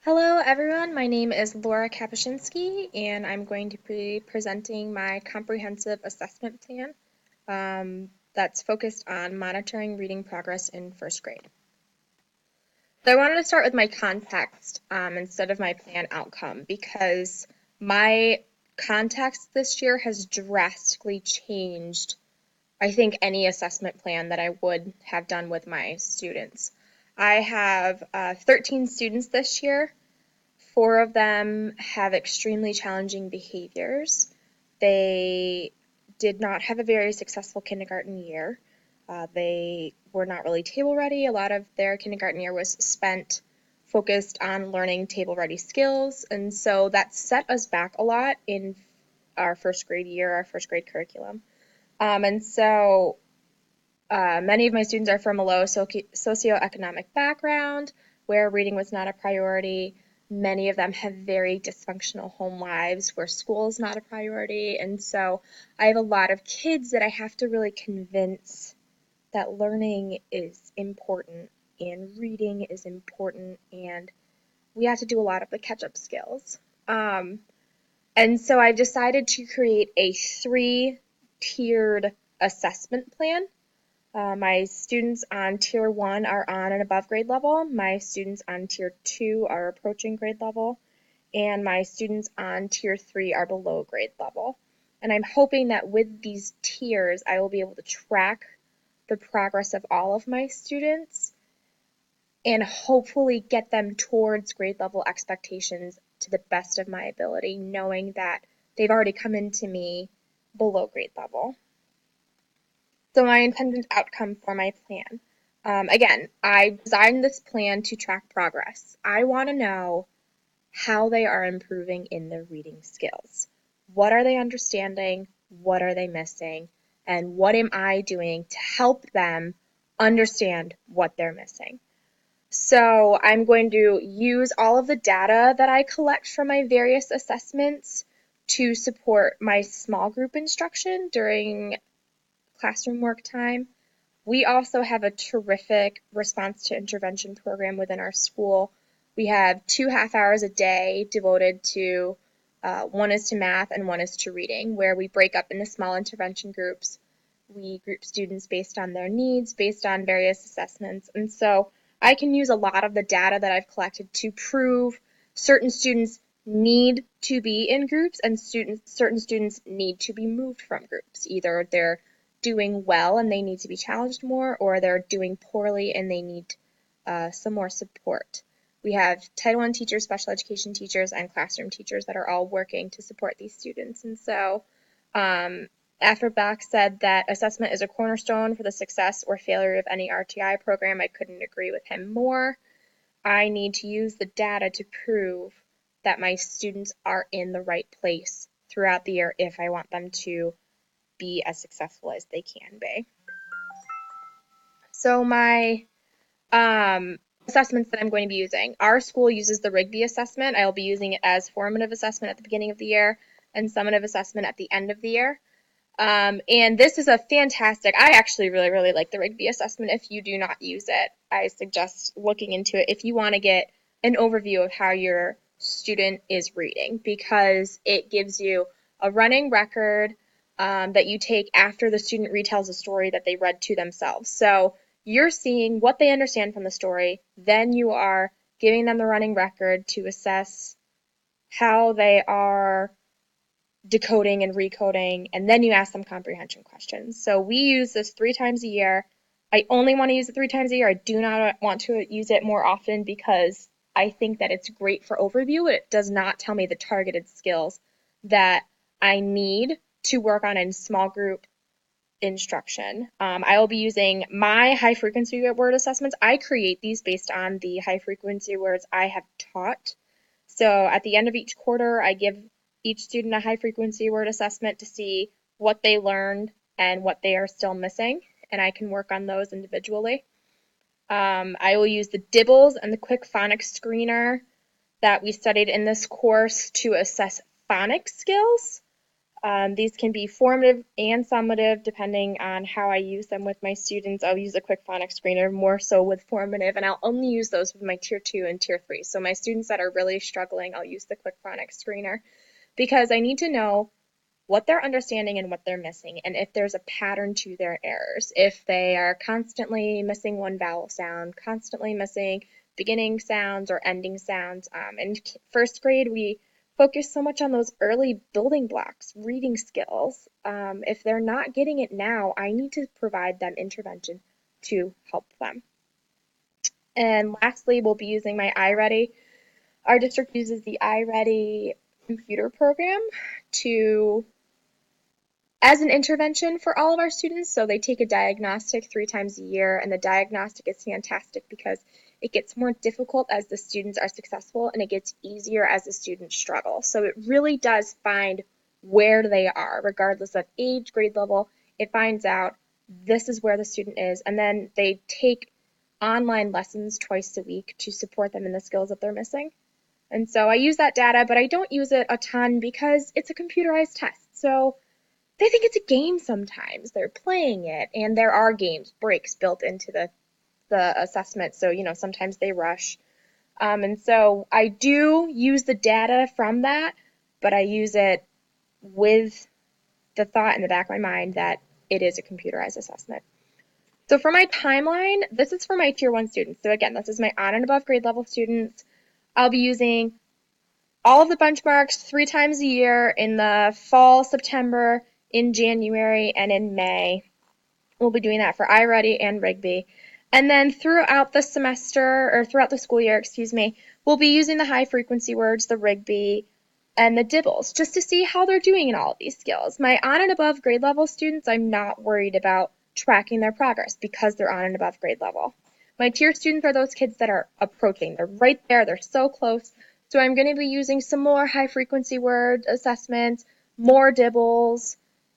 Hello everyone, my name is Laura Kapuscinski and I'm going to be presenting my comprehensive assessment plan that's focused on monitoring reading progress in first grade. So I wanted to start with my context instead of my plan outcome because my context this year has drastically changed, I think, any assessment plan that I would have done with my students. I have 13 students this year. 4 of them have extremely challenging behaviors. They did not have a very successful kindergarten year. They were not really table ready. A lot of their kindergarten year was spent focused on learning table ready skills, and so that set us back a lot in our first grade year, our first grade curriculum. Many of my students are from a low socioeconomic background where reading was not a priority. Many of them have very dysfunctional home lives where school is not a priority. And so I have a lot of kids that I have to really convince that learning is important and reading is important, and we have to do a lot of the catch-up skills. And so I've decided to create a 3-tiered assessment plan. My students on Tier 1 are on an above grade level, my students on Tier 2 are approaching grade level, and my students on Tier 3 are below grade level. And I'm hoping that with these tiers, I will be able to track the progress of all of my students and hopefully get them towards grade level expectations to the best of my ability, knowing that they've already come into me below grade level. So my intended outcome for my plan. Again, I designed this plan to track progress. I want to know how they are improving in their reading skills. What are they understanding? What are they missing? And what am I doing to help them understand what they're missing? So I'm going to use all of the data that I collect from my various assessments to support my small group instruction during classroom work time. We also have a terrific response to intervention program within our school. We have 2 half hours a day devoted to, one is to math and one is to reading, where we break up into small intervention groups. We group students based on their needs, based on various assessments. And so I can use a lot of the data that I've collected to prove certain students need to be in groups and certain students need to be moved from groups. Either they're doing well and they need to be challenged more, or they're doing poorly and they need some more support. We have Title I teachers, special education teachers, and classroom teachers that are all working to support these students. And so Alfred Bach said that assessment is a cornerstone for the success or failure of any RTI program. I couldn't agree with him more. I need to use the data to prove that my students are in the right place throughout the year if I want them to be as successful as they can be. So my assessments that I'm going to be using. Our school uses the Rigby assessment. I'll be using it as formative assessment at the beginning of the year and summative assessment at the end of the year. And this is a fantastic, I actually really, really like the Rigby assessment. If you do not use it, I suggest looking into it if you want to get an overview of how your student is reading, because it gives you a running record that you take after the student retells a story that they read to themselves. So you're seeing what they understand from the story, then you are giving them the running record to assess how they are decoding and recoding, and then you ask them comprehension questions. So we use this 3 times a year. I only want to use it 3 times a year. I do not want to use it more often because I think that it's great for overview. It does not tell me the targeted skills that I need to work on in small group instruction. I will be using my high frequency word assessments. I create these based on the high frequency words I have taught. So at the end of each quarter, I give each student a high frequency word assessment to see what they learned and what they are still missing, and I can work on those individually. I will use the DIBELS and the Quick Phonics Screener that we studied in this course to assess phonics skills. These can be formative and summative depending on how I use them with my students. I'll use a quick phonics screener more so with formative, and I'll only use those with my tier 2 and tier 3. So my students that are really struggling, I'll use the quick phonics screener because I need to know what they're understanding and what they're missing, and if there's a pattern to their errors. If they are constantly missing one vowel sound, constantly missing beginning sounds or ending sounds. In first grade, we focus so much on those early building blocks, reading skills. If they're not getting it now, I need to provide them intervention to help them. And lastly, we'll be using my iReady. Our district uses the iReady computer program to as an intervention for all of our students. So they take a diagnostic 3 times a year, and the diagnostic is fantastic because it gets more difficult as the students are successful and it gets easier as the students struggle. So it really does find where they are, regardless of age, grade level. It finds out this is where the student is, and then they take online lessons twice a week to support them in the skills that they're missing. And so I use that data, but I don't use it a ton because it's a computerized test. So they think it's a game sometimes. They're playing it, and there are games breaks built into the assessment. So, sometimes they rush. And so I do use the data from that, but I use it with the thought in the back of my mind that it is a computerized assessment. So for my timeline, this is for my tier 1 students. So again, this is my on and above grade level students. I'll be using all of the benchmarks 3 times a year in the fall, September, in January, and in May. We'll be doing that for iReady and Rigby. And then throughout the semester, or throughout the school year, we'll be using the high frequency words, the Rigby, and the DIBELS, just to see how they're doing in all of these skills. My on and above grade level students, I'm not worried about tracking their progress because they're on and above grade level. My tier students are those kids that are approaching. They're right there. They're so close. So I'm going to be using some more high frequency word assessments, more DIBELS,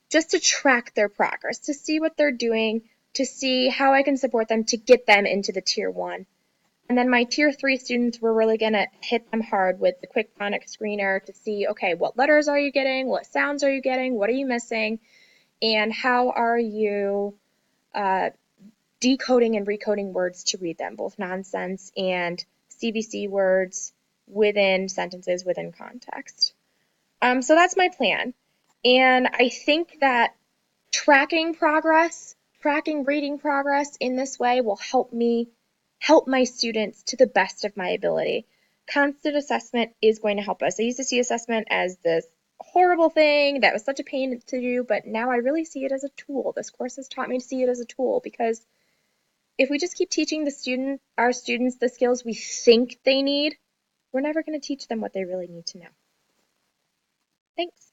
just to track their progress, to see what they're doing, to see how I can support them to get them into the tier 1. And then my tier 3 students, we're really going to hit them hard with the quick phonics screener to see, okay, what letters are you getting? What sounds are you getting? What are you missing? And how are you decoding and recoding words to read them, both nonsense and CVC words within sentences, within context. So that's my plan. And I think that tracking progress, tracking reading progress in this way will help me help my students to the best of my ability. Constant assessment is going to help us. I used to see assessment as this horrible thing that was such a pain to do, but now I really see it as a tool. This course has taught me to see it as a tool because if we just keep teaching our students the skills we think they need, we're never going to teach them what they really need to know. Thanks.